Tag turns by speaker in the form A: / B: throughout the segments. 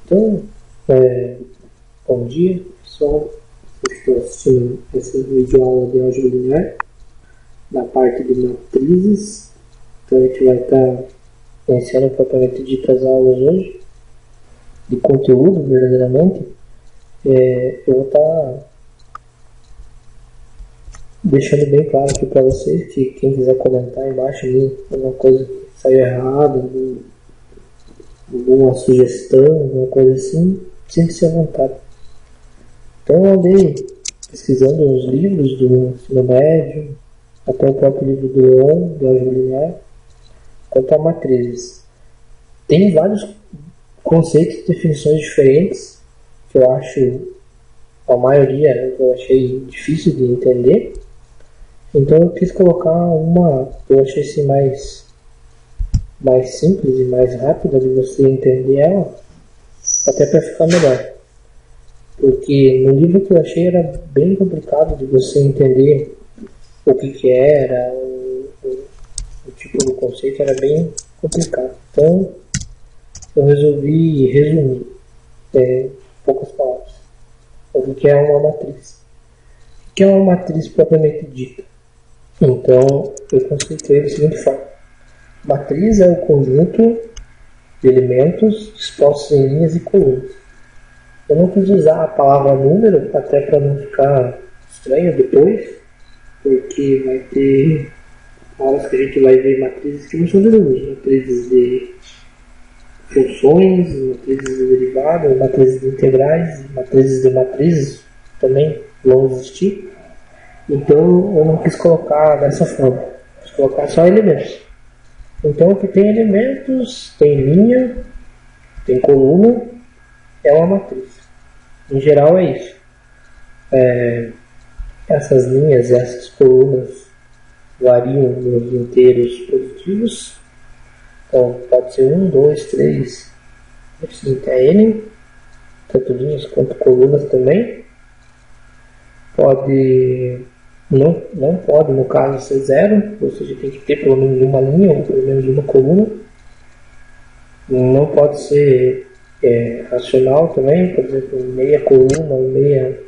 A: Então, bom dia pessoal, eu estou assistindo essa videoaula de álgebra linear da parte de matrizes. Então a gente vai estar iniciando propriamente dito as aulas hoje, de conteúdo verdadeiramente. Eu vou estar deixando bem claro aqui para vocês que quem quiser comentar embaixo alguma coisa que saiu errada, alguma sugestão, alguma coisa assim, sinta-se à vontade. Então eu andei pesquisando os livros do ensino médio, até o próprio livro do Leon, de álgebra linear, quanto a matrizes. Tem vários conceitos e definições diferentes, que eu acho, a maioria eu achei difícil de entender. Então eu quis colocar uma que eu achei assim mais simples e mais rápida de você entender ela, até para ficar melhor. Porque no livro que eu achei era bem complicado de você entender o que era, o tipo do conceito era bem complicado. Então eu resolvi resumir em poucas palavras o que é uma matriz. O que é uma matriz propriamente dita? Então eu conceituei da seguinte forma: matriz é o conjunto de elementos dispostos em linhas e colunas. Eu não quis usar a palavra número, até para não ficar estranho depois, porque vai ter horas que a gente vai ver matrizes que não são de números, matrizes de funções, matrizes de derivadas, matrizes de integrais, matrizes de matrizes também vão existir. Então eu não quis colocar dessa forma, quis colocar só elementos. Então o que tem elementos, tem linha, tem coluna, é uma matriz. Em geral é isso. Essas linhas, essas colunas variam nos inteiros positivos. Então pode ser 1, 2, 3, até N, tanto linhas quanto colunas também. Não pode, no caso, ser zero, ou seja, tem que ter pelo menos uma linha ou pelo menos uma coluna. Não pode ser racional também, por exemplo, meia coluna ou meia,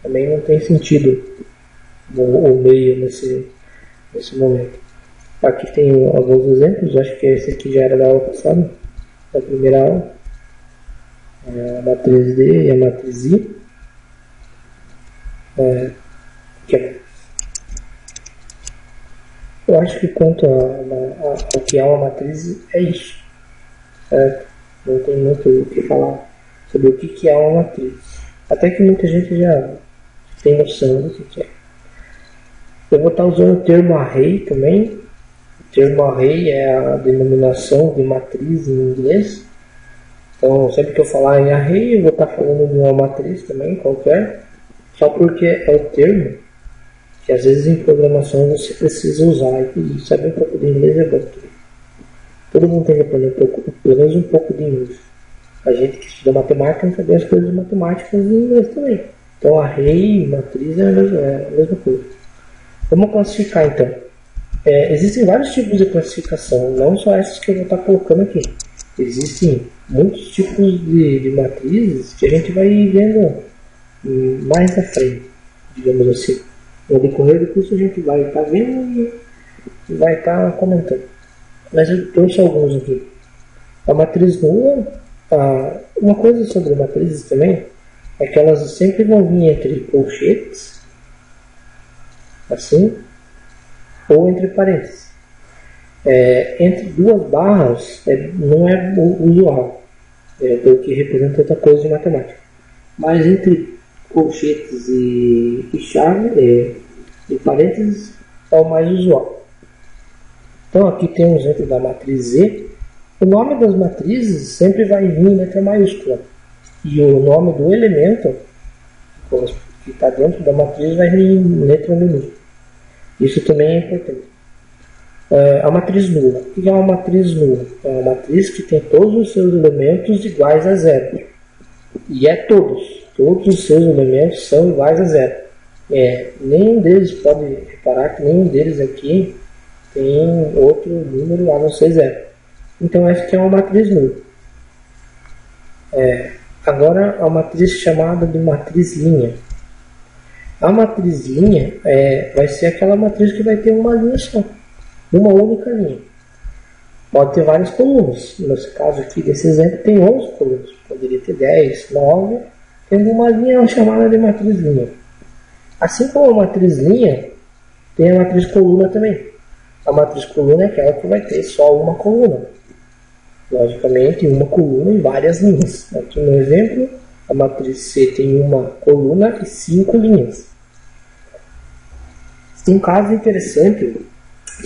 A: também não tem sentido o meio nesse momento. Aqui tem alguns exemplos, acho que esse aqui já era da aula passada, da primeira aula, a matriz D e a matriz I. Eu acho que quanto ao que é uma matriz é isso, certo? Não tem muito o que falar sobre o que é uma matriz. Até que muita gente já tem noção do que é. Eu vou estar usando o termo array também. O termo array é a denominação de matriz em inglês. Então, sempre que eu falar em array, eu vou estar falando de uma matriz também, qualquer. Só porque é o termo que às vezes em programação você precisa usar. E saber um pouco de inglês é bom. Todo mundo tem que aprender pelo menos um pouco de inglês. A gente que estuda matemática tem que saber as coisas matemáticas em inglês também. Então array e matriz é a mesma coisa. Vamos classificar então. Existem vários tipos de classificação, não só essas que eu vou estar colocando aqui. Existem muitos tipos de matrizes que a gente vai vendo mais à frente, digamos assim. No decorrer do curso a gente vai estar vendo e vai estar comentando. Mas eu trouxe alguns aqui. A matriz nula, uma coisa sobre matrizes também é que elas sempre vão vir entre colchetes, assim, ou entre parênteses. Entre duas barras não é usual, porque representa outra coisa de matemática. Mas entre colchetes e chave e parênteses é o mais usual. Então aqui tem um exemplo da matriz Z. O nome das matrizes sempre vai vir em letra maiúscula. E o nome do elemento que está dentro da matriz vai vir em letra minúscula. Isso também é importante. A matriz nula. O que é uma matriz nula? É uma matriz que tem todos os seus elementos iguais a zero. E é todos. Todos os seus elementos são iguais a zero. Nenhum deles, pode reparar que nenhum deles aqui tem outro número a não ser zero. Então essa aqui é uma matriz nula. Agora a matriz chamada de matriz linha. A matriz linha vai ser aquela matriz que vai ter uma linha só, uma única linha. Pode ter várias colunas. Nesse caso aqui, desse exemplo, tem 11 colunas. Poderia ter 10, 9. Tendo uma linha chamada de matriz linha. Assim como a matriz linha, tem a matriz coluna também. A matriz coluna é aquela que vai ter só uma coluna. Logicamente, uma coluna e várias linhas. Aqui no exemplo, a matriz C tem uma coluna e 5 linhas. Um caso interessante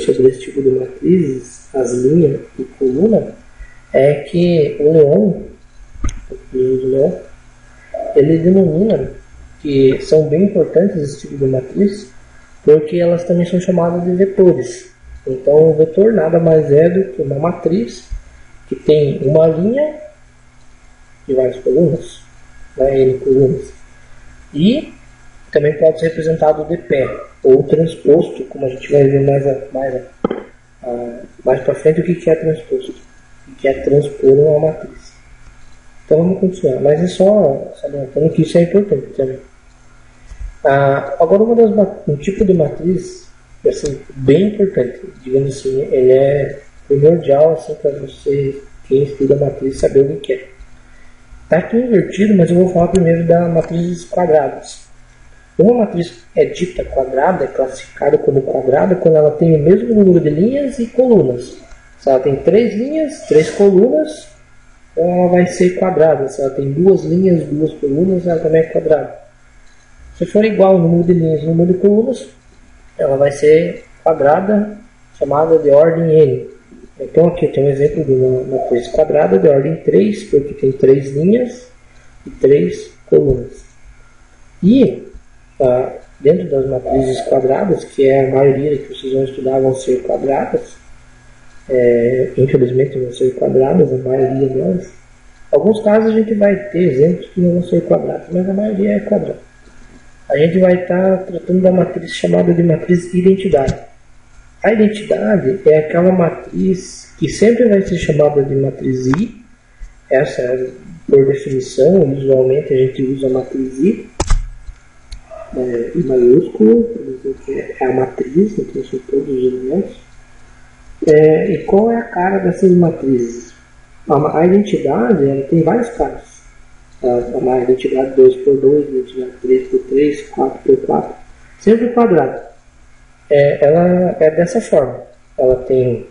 A: sobre esse tipo de matrizes, as linhas e coluna, é que o Leon, ele denomina que são bem importantes esse tipo de matriz, porque elas também são chamadas de vetores. Então, o vetor nada mais é do que uma matriz que tem uma linha e várias colunas, N colunas, e também pode ser representado de pé ou transposto, como a gente vai ver mais para frente o que é transposto, o que é transpor uma matriz. Então vamos continuar, mas é só salientando que isso é importante também. Agora um tipo de matriz assim, bem importante, digamos assim, ele é primordial assim, para você, quem estuda matriz, saber o que é. Está aqui invertido, mas eu vou falar primeiro da matrizes quadradas. Uma matriz é dita quadrada, é classificada como quadrada quando ela tem o mesmo número de linhas e colunas. Se ela tem 3 linhas, 3 colunas, ela vai ser quadrada. Se ela tem 2 linhas, 2 colunas, ela também é quadrada. Se for igual o número de linhas e o número de colunas, ela vai ser quadrada, chamada de ordem n. Então aqui tem um exemplo de uma matriz quadrada de ordem 3, porque tem 3 linhas e 3 colunas. E dentro das matrizes quadradas, que é a maioria que vocês vão estudar vão ser quadradas, infelizmente vão ser quadradas, a maioria delas. Alguns casos a gente vai ter exemplos que não vão ser quadrados, mas a maioria é quadrada. A gente vai estar tratando da matriz chamada de matriz identidade. A identidade é aquela matriz que sempre vai ser chamada de matriz I. Essa é por definição, usualmente a gente usa a matriz I. I maiúsculo, que é a matriz, então são todos os elementos. E qual é a cara dessas matrizes? A identidade ela tem várias caras. A identidade 2x2, identidade 3x3, 4x4, sempre quadrada. Ela é dessa forma. Ela tem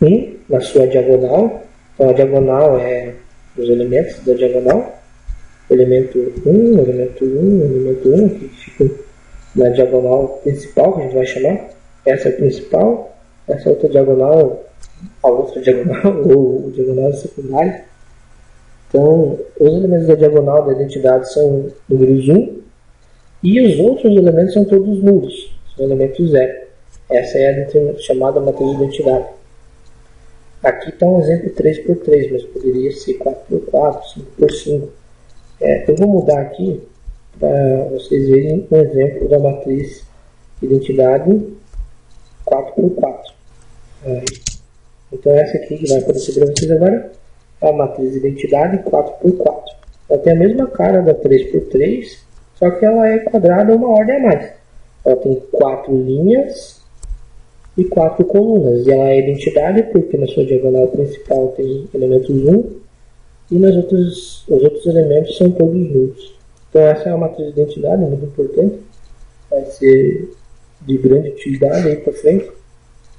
A: 1 na sua diagonal. Então a diagonal é os elementos da diagonal. Elemento 1, elemento 1, elemento 1, que fica na diagonal principal, que a gente vai chamar. Essa é a principal, essa outra diagonal, a outra diagonal, ou o diagonal secundário. Então, os elementos da diagonal da identidade são números 1, e os outros elementos são todos nulos, são elementos 0. Essa é a chamada matriz de identidade. Aqui está um exemplo 3x3, mas poderia ser 4x4, 5x5. Eu vou mudar aqui para vocês verem um exemplo da matriz identidade 4x4. Então essa aqui que vai aparecer para vocês agora é a matriz identidade 4x4. Ela tem a mesma cara da 3x3, só que ela é quadrada uma ordem a mais. Ela tem 4 linhas e 4 colunas. E ela é identidade porque na sua diagonal principal tem elementos 1 e os outros elementos são todos nulos. Então essa é uma matriz de identidade muito importante. Vai ser de grande utilidade aí para frente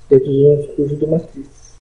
A: dentro dos nossos cursos de matriz.